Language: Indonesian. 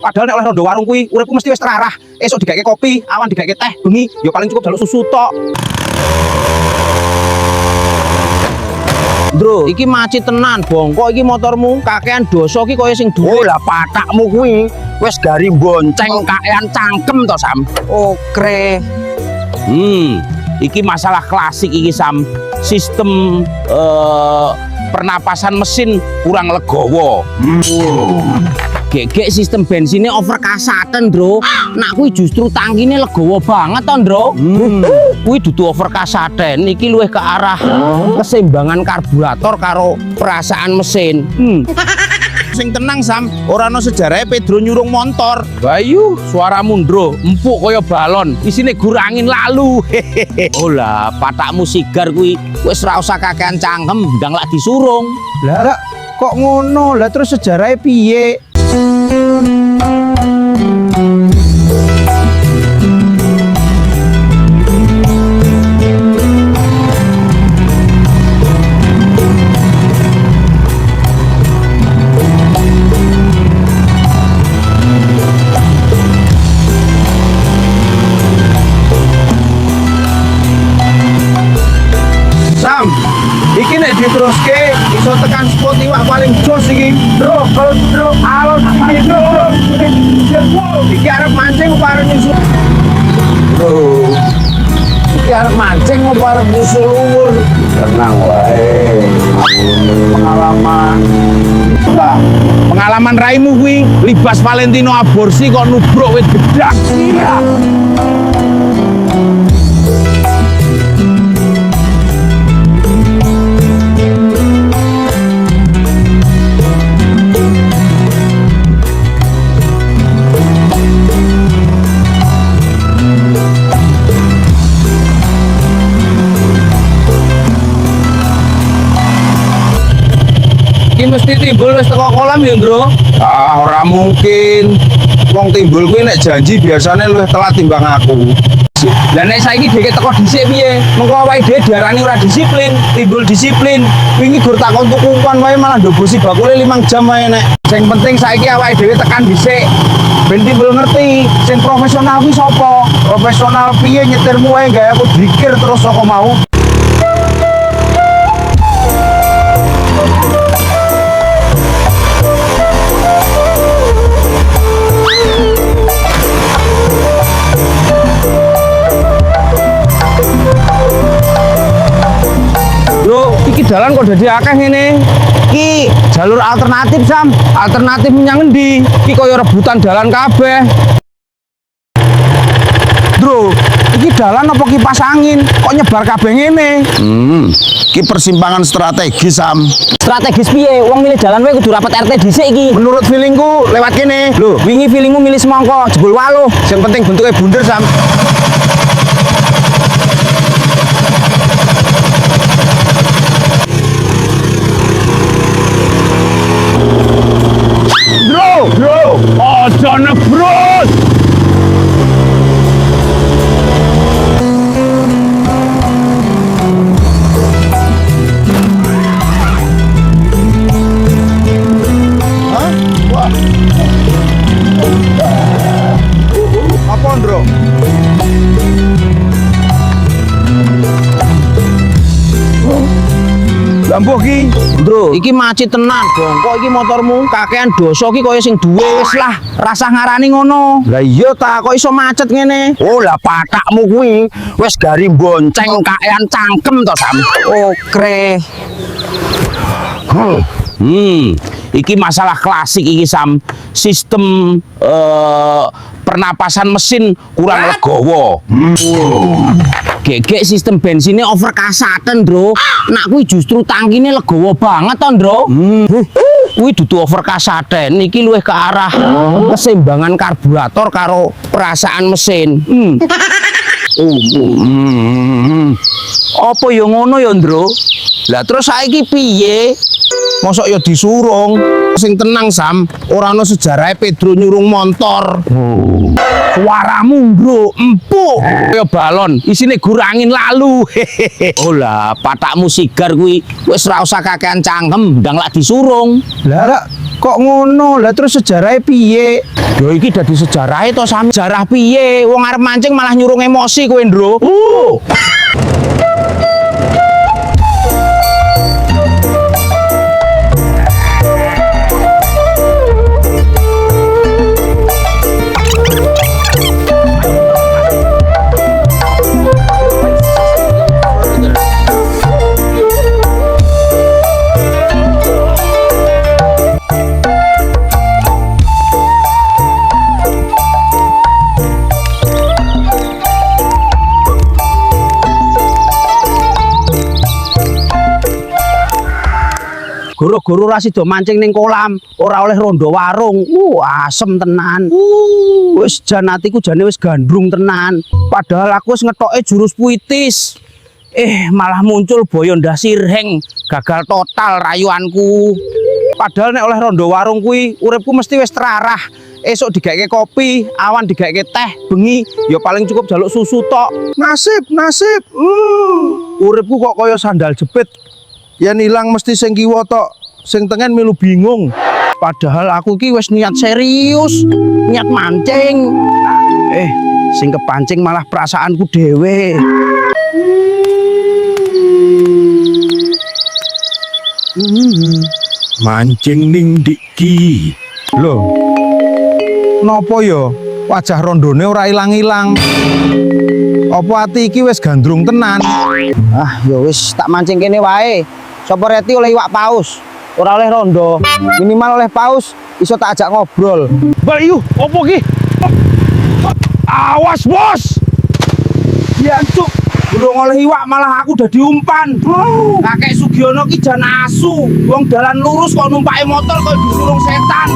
Padahal nek oleh rondo warung kuwi uripku mesti wis terarah. Esuk digawe kopi, awan digawe teh, bengi ya paling cukup jaluk susu tok. Bro, iki macet tenan, bongkok iki motormu, kakean dosa iki kaya sing Oh duwe. lah patakmu kuwi wis gari bonceng kakean cangkem to Sam. Okre. Iki masalah klasik iki Sam. Sistem pernapasan mesin kurang legowo. Gegek sistem bensinnya over kasatan, Bro. Nak kuwi justru tangkine legowo banget to, Bro. Kuwi dudu over kasaten, iki luwih ke arah keseimbangan karburator karo perasaan mesin. Sing tenang Sam, ora ono sejarahnya Pedro nyurung motor. Bayu, suara mundro, empuk kaya balon, isine gur angin lalu. Oh lah, patakmu sigar kuwi wis ora usah kakean cangkem, ndang lak disurung. Lah kok ngono? Lah terus sejarahnya piye? Sam, iki nek diteruske iso tekan spot iwak paling jos iki. Bro, alon iki bro. Iki arep mancing apa arep nyusul? Bro. Iki arep mancing apa arep nyusul umur? Tenang wae. Pengalaman. Lah, Pengalaman raimu kuwi libas Valentino aborsi kok nubruk wit gedang. iya. Iki mesti timbul wis teko kolam ya, Bro. Ah, ora mungkin. Wong timbul kuwi nek janji biasanya luwih telat timbang aku. Lah nek saiki dhek teko dhisik piye? Mengko awake dhewe diarani ora disiplin, timbul disiplin. Wingi gur takon tuku umpan wae malah ndobosi bakule 5 jam wae nek. Sing penting saiki awake dhewe tekan dhisik. Ben timbul ngerti sing profesional kuwi sapa? Profesional piye nyetirmu wae gawe aku dikir terus saka mau. Bro, iki dalan kok dadi akeh ngene. Iki jalur alternatif, Sam. Alternatif menyang endi? Iki kaya rebutan dalan kabeh. Bro, iki dalan apa kipas angin? Kok nyebar kabeh ngene? Ki persimpangan strategis Sam. Strategis piye? Wong milih jalan wae kudu rapet RT dhisik iki. Menurut feelingku lewat kene. Lho, wingi feelingmu milih semangka, jebul waluh. Yang penting bentuknya bunder, Sam. Bro, ojo nebrut. Apa, Bro? Lampuh ki. Bro, iki macet tenan, bongkok iki motormu, kakean dosa iki kaya sing duwe wis lah, rasah ngarani ngono. Lah iya ta, kok iso macet ngene? Oh lah patakmu kuwi wis gari bonceng kakean cangkem to Sam. Okre. Iki masalah klasik iki Sam. Sistem pernapasan mesin kurang legowo. Gegek sistem bensinnya over kasatan, Bro. Nak kuwi justru tangkine legowo banget to, Bro. Kuwi dudu over kasaten, iki luwih ke arah keseimbangan karburator karo perasaan mesin. Apa ya ngono ya, Ndro? Lah terus saiki piye? Mosok ya disurung. sing tenang Sam, ora ono sejarah Pedro nyurung motor. Suaramu bro empuk kaya balon isine gur angin lalu. Oh lah, patakmu sigar kuwi wis ora usah kakean cangkem, ndang lak disurung. Lah kok ngono? Lah terus sejarahnya piye? Yo iki dadi sejarahe to Sam. Sejarah piye? Wong arep mancing malah nyurung emosi kowe, Ndro. Goro-goro ra sida mancing ning kolam, ora oleh rondo warung. Asem tenan. Wis jan atiku jane wis gandrung tenan. Padahal aku wis ngetoke jurus puitis. Malah muncul boyo ndas sirheng, gagal total rayuanku. Padahal nek oleh rondo warung kuwi uripku mesti wis terarah. Esuk digaeke kopi, awan digaeke teh, bengi ya paling cukup jaluk susu tok. Nasib. Uripku kok kaya sandal jepit. Yen ilang mesti sing kiwa tok, sing tengen milu bingung. Padahal aku ki wis niat serius, niat mancing. Sing kepancing malah perasaanku dhewe. Mancing ning diki. Loh. Napa ya? Wajah rondone ora ilang-ilang. Apa ati iki wis gandrung tenan? Ya wis tak mancing kene wae. Sapa reti oleh iwak paus, ora oleh rondo. Minimal oleh paus iso tak ajak ngobrol. Bayu, opo ki? Awas, Bos. Ya, Cuk. Durung oleh iwak malah aku dadi umpan. Kakek Sugiono ki jan asu. Wong dalan lurus kok numpake motor kok disurung setan.